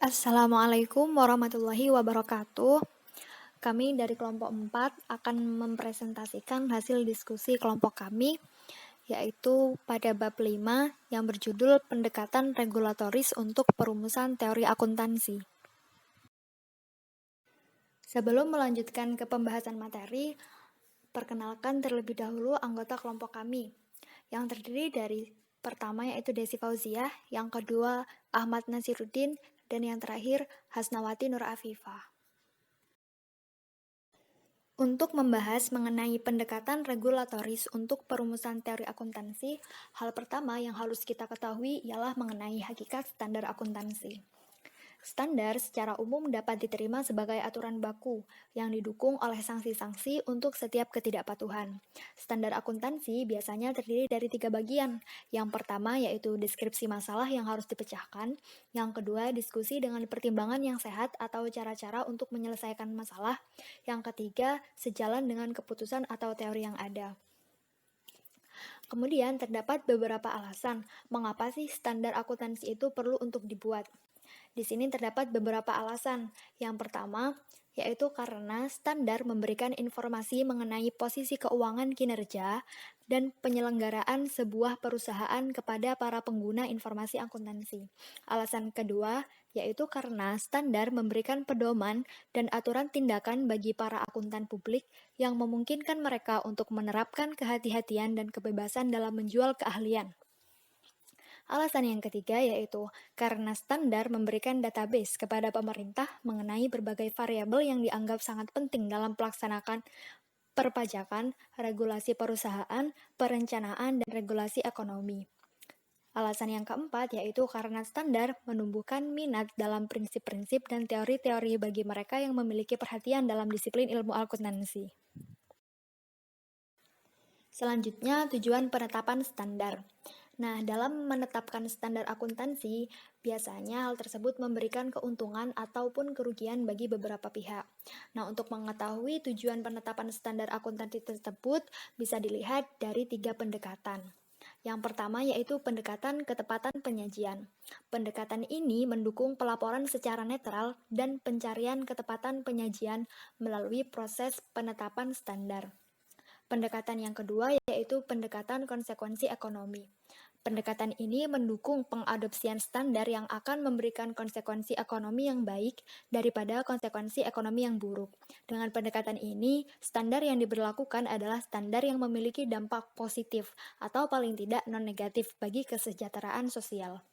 Assalamualaikum warahmatullahi wabarakatuh. Kami dari kelompok 4 akan mempresentasikan hasil diskusi kelompok kami, yaitu pada bab 5 yang berjudul Pendekatan Regulatoris untuk Perumusan Teori Akuntansi. Sebelum melanjutkan ke pembahasan materi, perkenalkan terlebih dahulu anggota kelompok kami, yang terdiri dari pertama yaitu Desi Fauziah, yang kedua Ahmad Nasiruddin, dan yang terakhir Hasnawati Nur Afifah. Untuk membahas mengenai pendekatan regulatoris untuk perumusan teori akuntansi, hal pertama yang harus kita ketahui ialah mengenai hakikat standar akuntansi. Standar secara umum dapat diterima sebagai aturan baku yang didukung oleh sanksi-sanksi untuk setiap ketidakpatuhan. Standar akuntansi biasanya terdiri dari 3 bagian. Yang pertama yaitu deskripsi masalah yang harus dipecahkan. Yang kedua, diskusi dengan pertimbangan yang sehat atau cara-cara untuk menyelesaikan masalah. Yang ketiga, sejalan dengan keputusan atau teori yang ada. Kemudian terdapat beberapa alasan mengapa sih standar akuntansi itu perlu untuk dibuat. Di sini terdapat beberapa alasan. Yang pertama, yaitu karena standar memberikan informasi mengenai posisi keuangan kinerja dan penyelenggaraan sebuah perusahaan kepada para pengguna informasi akuntansi. Alasan kedua, yaitu karena standar memberikan pedoman dan aturan tindakan bagi para akuntan publik yang memungkinkan mereka untuk menerapkan kehati-hatian dan kebebasan dalam menjual keahlian. Alasan yang ketiga yaitu karena standar memberikan database kepada pemerintah mengenai berbagai variabel yang dianggap sangat penting dalam pelaksanaan perpajakan, regulasi perusahaan, perencanaan, dan regulasi ekonomi. Alasan yang keempat yaitu karena standar menumbuhkan minat dalam prinsip-prinsip dan teori-teori bagi mereka yang memiliki perhatian dalam disiplin ilmu akuntansi. Selanjutnya, tujuan penetapan standar. Nah, dalam menetapkan standar akuntansi, biasanya hal tersebut memberikan keuntungan ataupun kerugian bagi beberapa pihak. Nah, untuk mengetahui tujuan penetapan standar akuntansi tersebut, bisa dilihat dari 3 pendekatan. Yang pertama yaitu pendekatan ketepatan penyajian. Pendekatan ini mendukung pelaporan secara netral dan pencarian ketepatan penyajian melalui proses penetapan standar. Pendekatan yang kedua yaitu pendekatan konsekuensi ekonomi. Pendekatan ini mendukung pengadopsian standar yang akan memberikan konsekuensi ekonomi yang baik daripada konsekuensi ekonomi yang buruk. Dengan pendekatan ini, standar yang diberlakukan adalah standar yang memiliki dampak positif atau paling tidak non-negatif bagi kesejahteraan sosial.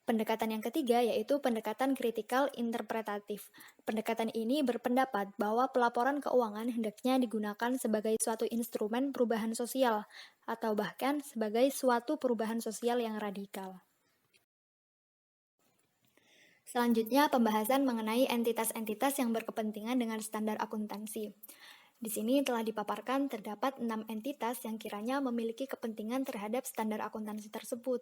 Pendekatan yang ketiga yaitu pendekatan kritikal interpretatif. Pendekatan ini berpendapat bahwa pelaporan keuangan hendaknya digunakan sebagai suatu instrumen perubahan sosial atau bahkan sebagai suatu perubahan sosial yang radikal. Selanjutnya, pembahasan mengenai entitas-entitas yang berkepentingan dengan standar akuntansi. Di sini telah dipaparkan terdapat 6 entitas yang kiranya memiliki kepentingan terhadap standar akuntansi tersebut.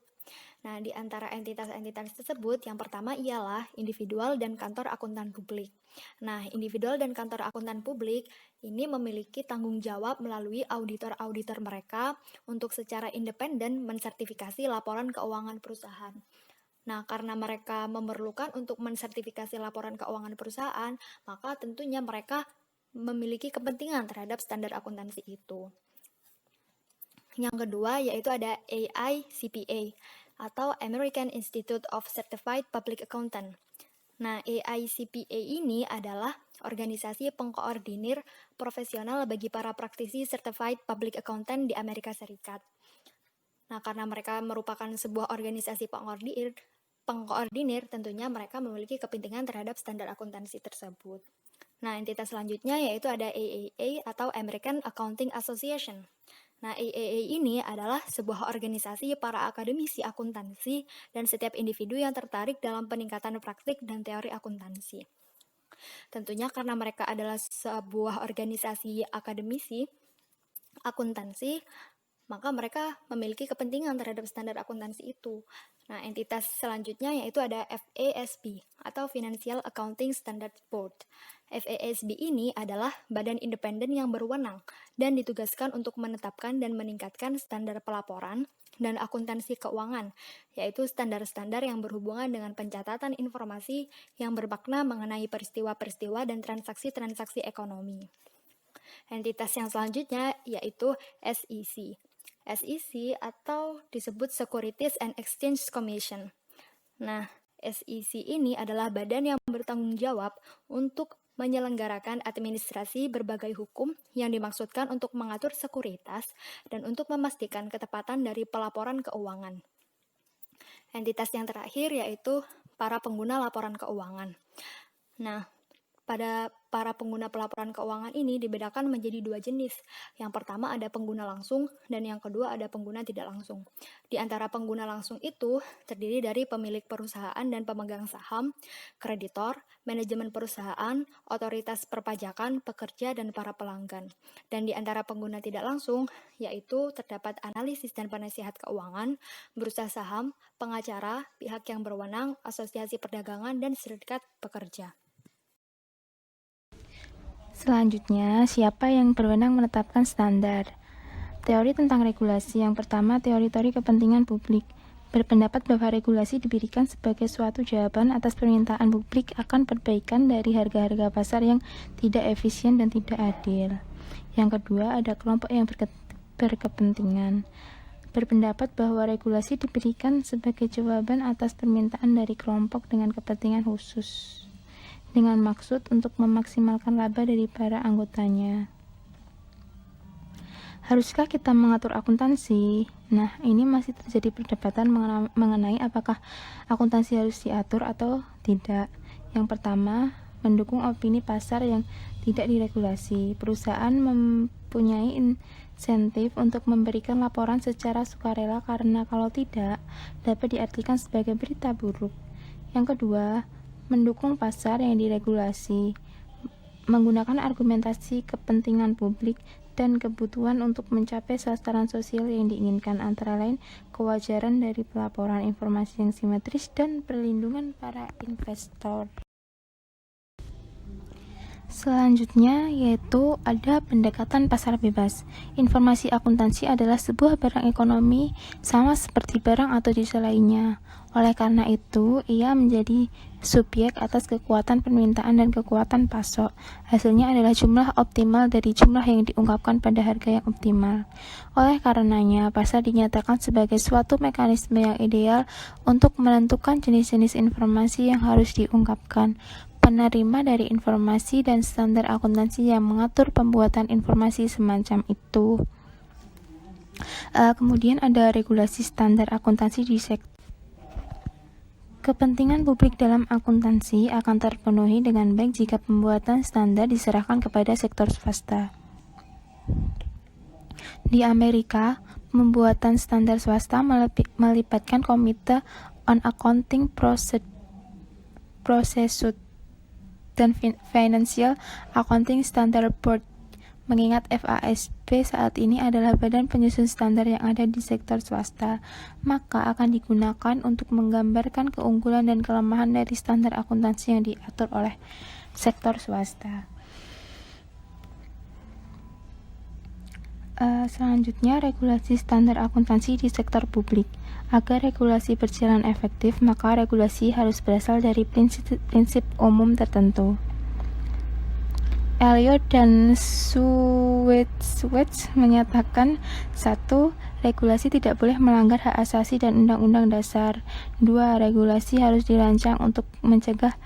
Nah, di antara entitas-entitas tersebut, yang pertama ialah individual dan kantor akuntan publik. Nah, individual dan kantor akuntan publik ini memiliki tanggung jawab melalui auditor-auditor mereka untuk secara independen mensertifikasi laporan keuangan perusahaan. Nah, karena mereka memerlukan untuk mensertifikasi laporan keuangan perusahaan, maka tentunya mereka memiliki kepentingan terhadap standar akuntansi itu. Yang kedua yaitu ada AICPA atau American Institute of Certified Public Accountant. Nah, AICPA ini adalah organisasi pengkoordinir profesional bagi para praktisi Certified Public Accountant di Amerika Serikat. Nah, karena mereka merupakan sebuah organisasi pengkoordinir, tentunya mereka memiliki kepentingan terhadap standar akuntansi tersebut. Nah, entitas selanjutnya yaitu ada AAA atau American Accounting Association. Nah, AAA ini adalah sebuah organisasi para akademisi akuntansi dan setiap individu yang tertarik dalam peningkatan praktik dan teori akuntansi. Tentunya karena mereka adalah sebuah organisasi akademisi akuntansi, maka mereka memiliki kepentingan terhadap standar akuntansi itu. Nah, entitas selanjutnya yaitu ada FASB atau Financial Accounting Standards Board. FASB ini adalah badan independen yang berwenang dan ditugaskan untuk menetapkan dan meningkatkan standar pelaporan, dan akuntansi keuangan, yaitu standar-standar yang berhubungan dengan pencatatan informasi yang bermakna mengenai peristiwa-peristiwa dan transaksi-transaksi ekonomi. Entitas yang selanjutnya yaitu SEC. SEC atau disebut Securities and Exchange Commission. Nah, SEC ini adalah badan yang bertanggung jawab untuk menyelenggarakan administrasi berbagai hukum yang dimaksudkan untuk mengatur sekuritas dan untuk memastikan ketepatan dari pelaporan keuangan. Entitas yang terakhir yaitu para pengguna laporan keuangan. Nah, pada para pengguna pelaporan keuangan ini dibedakan menjadi dua jenis. Yang pertama ada pengguna langsung dan yang kedua ada pengguna tidak langsung. Di antara pengguna langsung itu terdiri dari pemilik perusahaan dan pemegang saham, kreditor, manajemen perusahaan, otoritas perpajakan, pekerja, dan para pelanggan. Dan di antara pengguna tidak langsung yaitu terdapat analisis dan penasihat keuangan, bursa saham, pengacara, pihak yang berwenang, asosiasi perdagangan, dan serikat pekerja. Selanjutnya, siapa yang berwenang menetapkan standar? Teori tentang regulasi. Yang pertama, teori-teori kepentingan publik. Berpendapat bahwa regulasi diberikan sebagai suatu jawaban atas permintaan publik akan perbaikan dari harga-harga pasar yang tidak efisien dan tidak adil. Yang kedua, ada kelompok yang berkepentingan. Berpendapat bahwa regulasi diberikan sebagai jawaban atas permintaan dari kelompok dengan kepentingan khusus, dengan maksud untuk memaksimalkan laba dari para anggotanya. Haruskah kita mengatur akuntansi? Nah, ini masih terjadi perdebatan mengenai apakah akuntansi harus diatur atau tidak. Yang pertama, mendukung opini pasar yang tidak diregulasi. Perusahaan mempunyai insentif untuk memberikan laporan secara sukarela karena kalau tidak, dapat diartikan sebagai berita buruk. Yang kedua, mendukung pasar yang diregulasi, menggunakan argumentasi kepentingan publik dan kebutuhan untuk mencapai sasaran sosial yang diinginkan, antara lain kewajaran dari pelaporan informasi yang simetris dan perlindungan para investor. Selanjutnya yaitu ada pendekatan pasar bebas. Informasi akuntansi adalah sebuah barang ekonomi sama seperti barang atau jasa lainnya. Oleh karena itu, ia menjadi subjek atas kekuatan permintaan dan kekuatan pasok. Hasilnya adalah jumlah optimal dari jumlah yang diungkapkan pada harga yang optimal. Oleh karenanya, pasar dinyatakan sebagai suatu mekanisme yang ideal untuk menentukan jenis-jenis informasi yang harus diungkapkan, penerima dari informasi, dan standar akuntansi yang mengatur pembuatan informasi semacam itu. Kemudian ada regulasi standar akuntansi di sektor. Kepentingan publik dalam akuntansi akan terpenuhi dengan baik jika pembuatan standar diserahkan kepada sektor swasta. Di Amerika, pembuatan standar swasta melibatkan Komite on Accounting Procedures dan Financial Accounting Standard Board, mengingat FASB saat ini adalah badan penyusun standar yang ada di sektor swasta, maka akan digunakan untuk menggambarkan keunggulan dan kelemahan dari standar akuntansi yang diatur oleh sektor swasta. Selanjutnya, regulasi standar akuntansi di sektor publik. Agar regulasi berjalan efektif, maka regulasi harus berasal dari prinsip umum tertentu. Elliot dan Schwartz menyatakan: 1. Regulasi tidak boleh melanggar hak asasi dan undang-undang dasar. 2. Regulasi harus dirancang untuk mencegah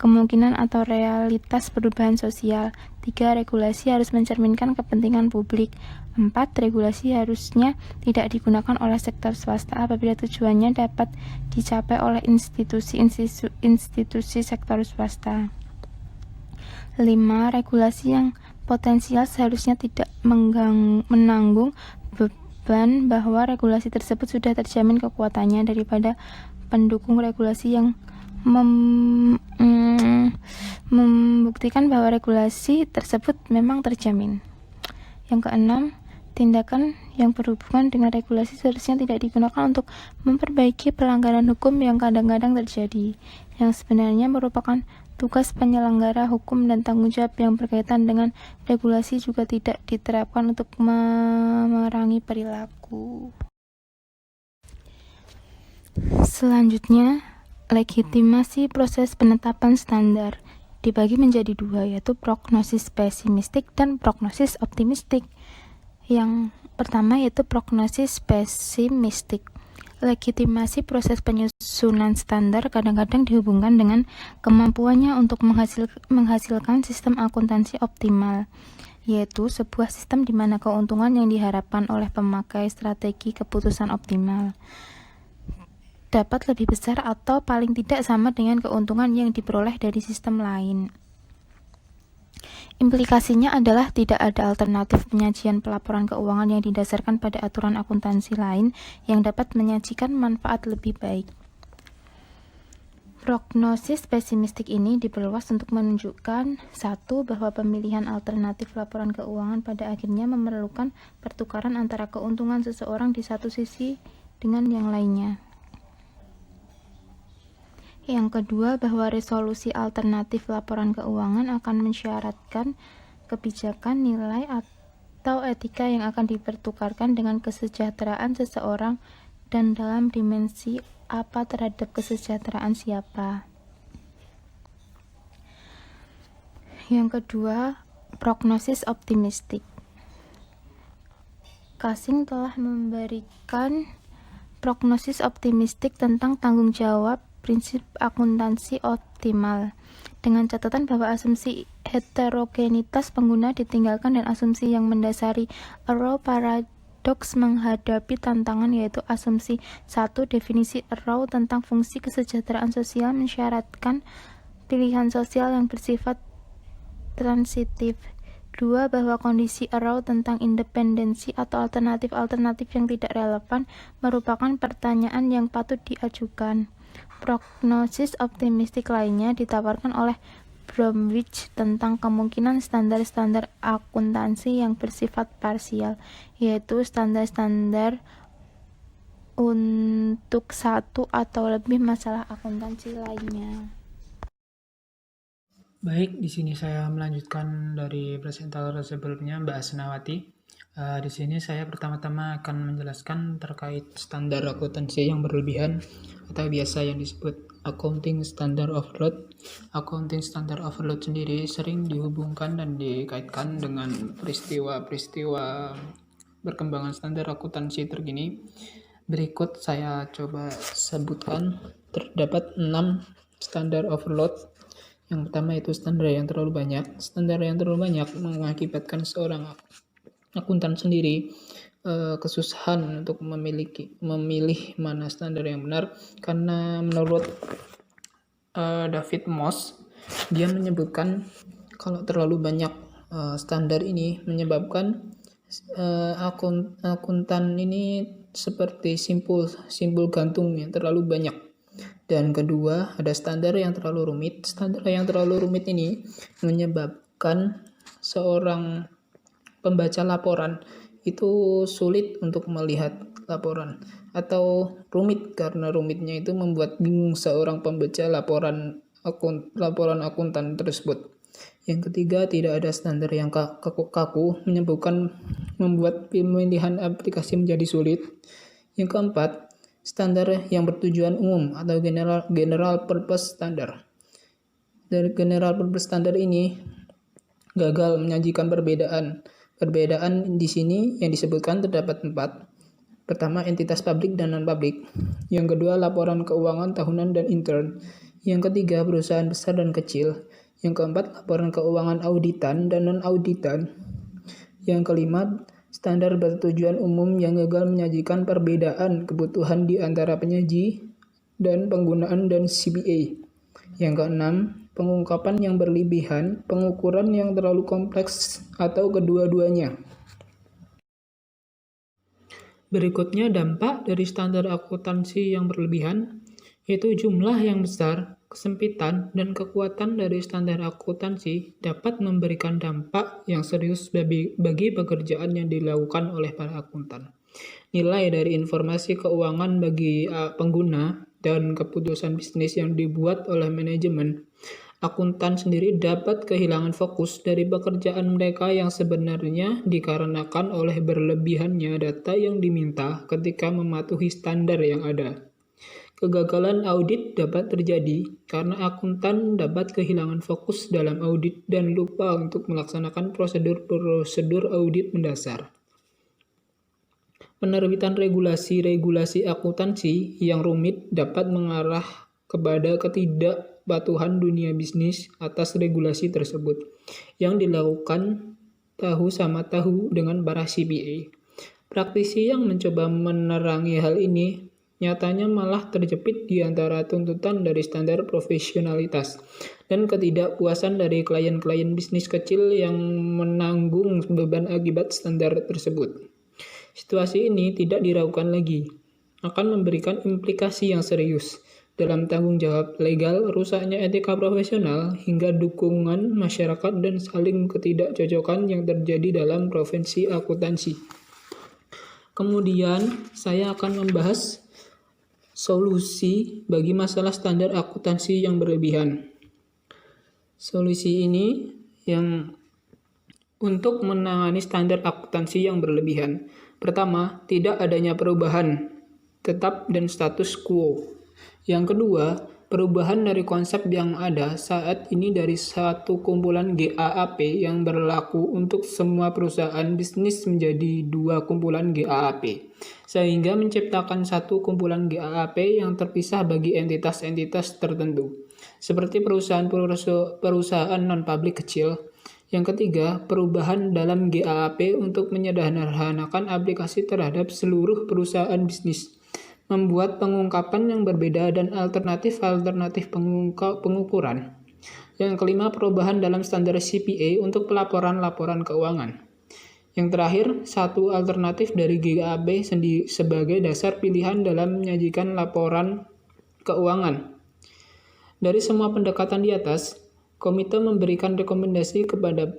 kemungkinan atau realitas perubahan sosial. 3. Regulasi harus mencerminkan kepentingan publik. 4. Regulasi harusnya tidak digunakan oleh sektor swasta apabila tujuannya dapat dicapai oleh institusi sektor swasta. 5. Regulasi yang potensial seharusnya tidak menanggung beban bahwa regulasi tersebut sudah terjamin kekuatannya daripada pendukung regulasi yang membuktikan bahwa regulasi tersebut memang terjamin. Yang keenam, tindakan yang berhubungan dengan regulasi seharusnya tidak digunakan untuk memperbaiki pelanggaran hukum yang kadang-kadang terjadi, yang sebenarnya merupakan tugas penyelenggara hukum, dan tanggung jawab yang berkaitan dengan regulasi juga tidak diterapkan untuk memerangi perilaku. Selanjutnya, legitimasi proses penetapan standar dibagi menjadi dua, yaitu prognosis pesimistik dan prognosis optimistik. Yang pertama yaitu prognosis pesimistik. Legitimasi proses penyusunan standar kadang-kadang dihubungkan dengan kemampuannya untuk menghasilkan sistem akuntansi optimal, yaitu sebuah sistem di mana keuntungan yang diharapkan oleh pemakai strategi keputusan optimal dapat lebih besar atau paling tidak sama dengan keuntungan yang diperoleh dari sistem lain. Implikasinya adalah tidak ada alternatif penyajian pelaporan keuangan yang didasarkan pada aturan akuntansi lain yang dapat menyajikan manfaat lebih baik. Prognosis pesimistik ini diperluas untuk menunjukkan satu, bahwa pemilihan alternatif laporan keuangan pada akhirnya memerlukan pertukaran antara keuntungan seseorang di satu sisi dengan yang lainnya. Yang kedua, bahwa resolusi alternatif laporan keuangan akan mensyaratkan kebijakan, nilai, atau etika yang akan dipertukarkan dengan kesejahteraan seseorang dan dalam dimensi apa terhadap kesejahteraan siapa. Yang kedua, prognosis optimistik. Kasing telah memberikan prognosis optimistik tentang tanggung jawab prinsip akuntansi optimal, dengan catatan bahwa asumsi heterogenitas pengguna ditinggalkan dan asumsi yang mendasari Arrow paradoks menghadapi tantangan, yaitu asumsi 1. Definisi Arrow tentang fungsi kesejahteraan sosial mensyaratkan pilihan sosial yang bersifat transitif. 2. Bahwa kondisi Arrow tentang independensi atau alternatif-alternatif yang tidak relevan merupakan pertanyaan yang patut diajukan. Prognosis optimistik lainnya ditawarkan oleh Bromwich tentang kemungkinan standar-standar akuntansi yang bersifat parsial, yaitu standar-standar untuk satu atau lebih masalah akuntansi lainnya. Baik, di sini saya melanjutkan dari presentator sebelumnya, Mbak Asnawati. Di sini saya pertama-tama akan menjelaskan terkait standar akuntansi yang berlebihan atau biasa yang disebut accounting standard overload. Accounting standard overload sendiri sering dihubungkan dan dikaitkan dengan peristiwa-peristiwa perkembangan standar akuntansi terkini. Berikut saya coba sebutkan. Terdapat 6 standar overload. Yang pertama itu standar yang terlalu banyak. Standar yang terlalu banyak mengakibatkan seorang akuntan sendiri kesusahan untuk memilih mana standar yang benar, karena menurut David Moss, dia menyebutkan kalau terlalu banyak standar ini menyebabkan akuntan ini seperti simpul gantung yang terlalu banyak. Dan kedua, ada standar yang terlalu rumit. Standar yang terlalu rumit ini menyebabkan seorang pembaca laporan itu sulit untuk melihat laporan, atau rumit karena rumitnya itu membuat bingung seorang pembaca laporan akuntan tersebut. Yang ketiga, tidak ada standar yang kaku membuat pemilihan aplikasi menjadi sulit. Yang keempat, standar yang bertujuan umum atau general purpose standard. Dari general purpose standard ini gagal menyajikan perbedaan. Perbedaan di sini yang disebutkan terdapat 4. Pertama, entitas publik dan non-publik. Yang kedua, laporan keuangan tahunan dan intern. Yang ketiga, perusahaan besar dan kecil. Yang keempat, laporan keuangan auditan dan non-auditan. Yang kelima, standar bertujuan umum yang gagal menyajikan perbedaan kebutuhan di antara penyaji dan penggunaan dan CPA. Yang keenam, pengungkapan yang berlebihan, pengukuran yang terlalu kompleks, atau kedua-duanya. Berikutnya dampak dari standar akuntansi yang berlebihan, yaitu jumlah yang besar, kesempitan, dan kekuatan dari standar akuntansi dapat memberikan dampak yang serius bagi pekerjaan yang dilakukan oleh para akuntan. Nilai dari informasi keuangan bagi pengguna dan keputusan bisnis yang dibuat oleh manajemen, akuntan sendiri dapat kehilangan fokus dari pekerjaan mereka yang sebenarnya dikarenakan oleh berlebihannya data yang diminta ketika mematuhi standar yang ada. Kegagalan audit dapat terjadi karena akuntan dapat kehilangan fokus dalam audit dan lupa untuk melaksanakan prosedur-prosedur audit mendasar. Penerbitan regulasi-regulasi akuntansi yang rumit dapat mengarah kepada ketidakpatuhan dunia bisnis atas regulasi tersebut, yang dilakukan tahu sama tahu dengan para CPA. Praktisi yang mencoba menerangi hal ini nyatanya malah terjepit di antara tuntutan dari standar profesionalitas dan ketidakpuasan dari klien-klien bisnis kecil yang menanggung beban akibat standar tersebut. Situasi ini tidak diragukan lagi, akan memberikan implikasi yang serius dalam tanggung jawab legal, rusaknya etika profesional, hingga dukungan masyarakat dan saling ketidakcocokan yang terjadi dalam profesi akuntansi. Kemudian, saya akan membahas solusi bagi masalah standar akuntansi yang berlebihan. Solusi ini yang untuk menangani standar akuntansi yang berlebihan. Pertama, tidak adanya perubahan tetap dan status quo. Yang kedua, perubahan dari konsep yang ada saat ini dari satu kumpulan GAAP yang berlaku untuk semua perusahaan bisnis menjadi dua kumpulan GAAP, sehingga menciptakan satu kumpulan GAAP yang terpisah bagi entitas-entitas tertentu, seperti perusahaan non-public kecil. Yang ketiga, perubahan dalam GAAP untuk menyederhanakan aplikasi terhadap seluruh perusahaan bisnis, membuat pengungkapan yang berbeda dan alternatif pengukuran. Yang kelima, perubahan dalam standar CPA untuk pelaporan-laporan keuangan. Yang terakhir, satu alternatif dari GAAP sebagai dasar pilihan dalam menyajikan laporan keuangan. Dari semua pendekatan di atas, komite memberikan rekomendasi kepada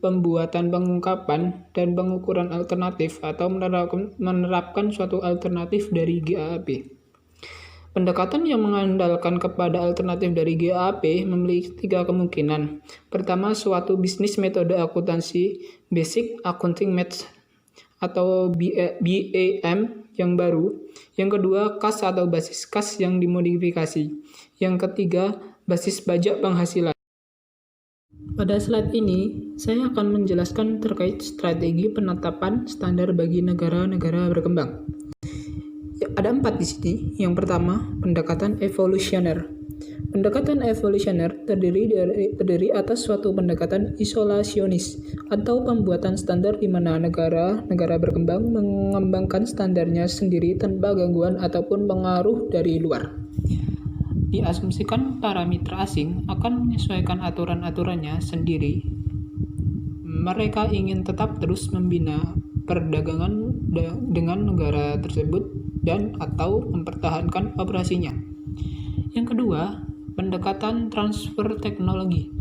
pembuatan pengungkapan dan pengukuran alternatif atau menerapkan suatu alternatif dari GAAP. Pendekatan yang mengandalkan kepada alternatif dari GAAP memiliki tiga kemungkinan. Pertama, suatu bisnis metode akuntansi Basic Accounting Method atau BAM yang baru. Yang kedua, kas atau basis kas yang dimodifikasi. Yang ketiga, basis pajak penghasilan. Pada slide ini, saya akan menjelaskan terkait strategi penetapan standar bagi negara-negara berkembang. Ada 4 di sini. Yang pertama, pendekatan evolusioner. Pendekatan evolusioner terdiri atas suatu pendekatan isolasionis atau pembuatan standar di mana negara berkembang mengembangkan standarnya sendiri tanpa gangguan ataupun pengaruh dari luar. Diasumsikan para mitra asing akan menyesuaikan aturan-aturannya sendiri. Mereka ingin tetap terus membina perdagangan dengan negara tersebut dan atau mempertahankan operasinya. Yang kedua, pendekatan transfer teknologi.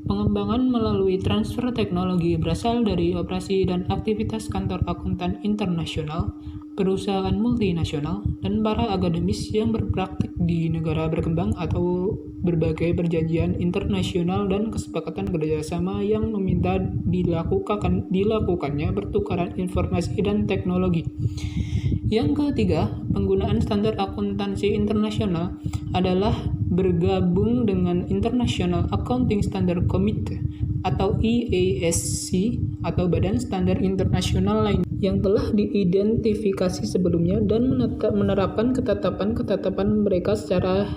Pengembangan melalui transfer teknologi berasal dari operasi dan aktivitas kantor akuntan internasional, perusahaan multinasional, dan para akademis yang berpraktik di negara berkembang atau berbagai perjanjian internasional dan kesepakatan kerjasama yang meminta dilakukannya pertukaran informasi dan teknologi. Yang ketiga, penggunaan standar akuntansi internasional adalah bergabung dengan International Accounting Standard Committee atau IASC atau badan standar internasional lain yang telah diidentifikasi sebelumnya dan menerapkan ketetapan mereka secara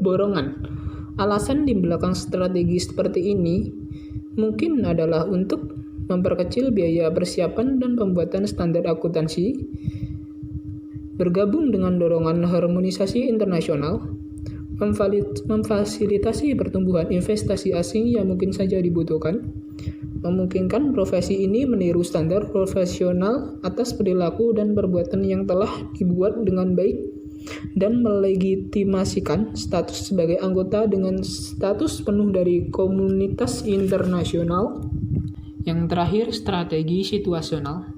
borongan. Alasan di belakang strategi seperti ini mungkin adalah untuk memperkecil biaya persiapan dan pembuatan standar akuntansi, bergabung dengan dorongan harmonisasi internasional, memfasilitasi pertumbuhan investasi asing yang mungkin saja dibutuhkan, memungkinkan profesi ini meniru standar profesional atas perilaku dan perbuatan yang telah dibuat dengan baik, dan melegitimasikan status sebagai anggota dengan status penuh dari komunitas internasional. Yang terakhir, strategi situasional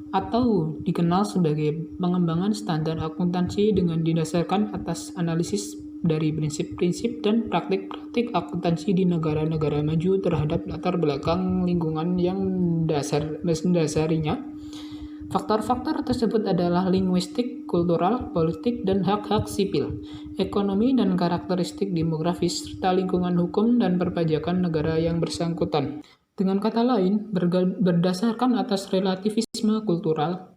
atau dikenal sebagai pengembangan standar akuntansi dengan didasarkan atas analisis dari prinsip-prinsip dan praktik-praktik akuntansi di negara-negara maju terhadap latar belakang lingkungan yang mendasarinya. Faktor-faktor tersebut adalah linguistik, kultural, politik, dan hak-hak sipil, ekonomi dan karakteristik demografis, serta lingkungan hukum dan perpajakan negara yang bersangkutan. Dengan kata lain, berdasarkan atas relativisme kultural,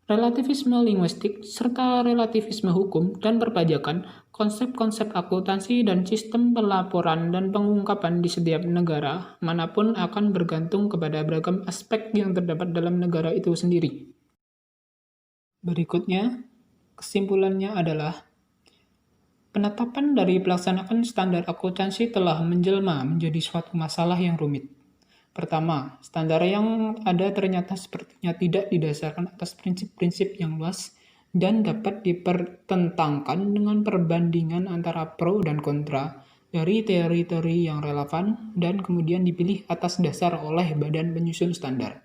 relativisme linguistik, serta relativisme hukum dan perpajakan, konsep-konsep akuntansi dan sistem pelaporan dan pengungkapan di setiap negara manapun akan bergantung kepada beragam aspek yang terdapat dalam negara itu sendiri. Berikutnya, kesimpulannya adalah penetapan dari pelaksanaan standar akuntansi telah menjelma menjadi suatu masalah yang rumit. Pertama, standar yang ada ternyata sepertinya tidak didasarkan atas prinsip-prinsip yang luas dan dapat dipertentangkan dengan perbandingan antara pro dan kontra dari teori-teori yang relevan dan kemudian dipilih atas dasar oleh badan penyusun standar.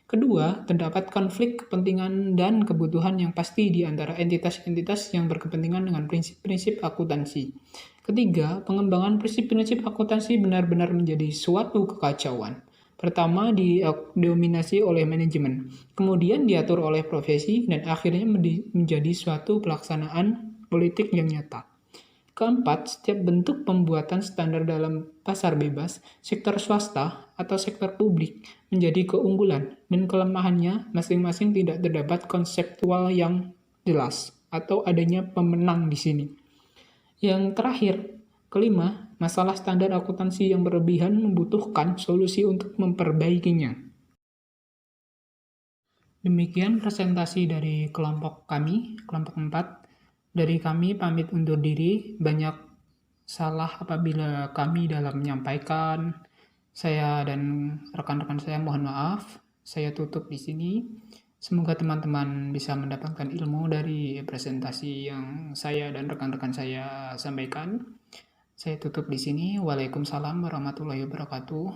Kedua, terdapat konflik kepentingan dan kebutuhan yang pasti di antara entitas-entitas yang berkepentingan dengan prinsip-prinsip akuntansi. Ketiga, pengembangan prinsip-prinsip akuntansi benar-benar menjadi suatu kekacauan. Pertama, didominasi oleh manajemen, kemudian diatur oleh profesi, dan akhirnya menjadi suatu pelaksanaan politik yang nyata. Keempat, setiap bentuk pembuatan standar dalam pasar bebas, sektor swasta, atau sektor publik menjadi keunggulan, dan kelemahannya masing-masing tidak terdapat konseptual yang jelas, atau adanya pemenang di sini. Yang terakhir, kelima, masalah standar akuntansi yang berlebihan membutuhkan solusi untuk memperbaikinya. Demikian presentasi dari kelompok kami, kelompok 4. Dari kami pamit undur diri, banyak salah apabila kami dalam menyampaikan. Saya dan rekan-rekan saya mohon maaf. Saya tutup di sini. Semoga teman-teman bisa mendapatkan ilmu dari presentasi yang saya dan rekan-rekan saya sampaikan. Saya tutup di sini. Waalaikumsalam warahmatullahi wabarakatuh.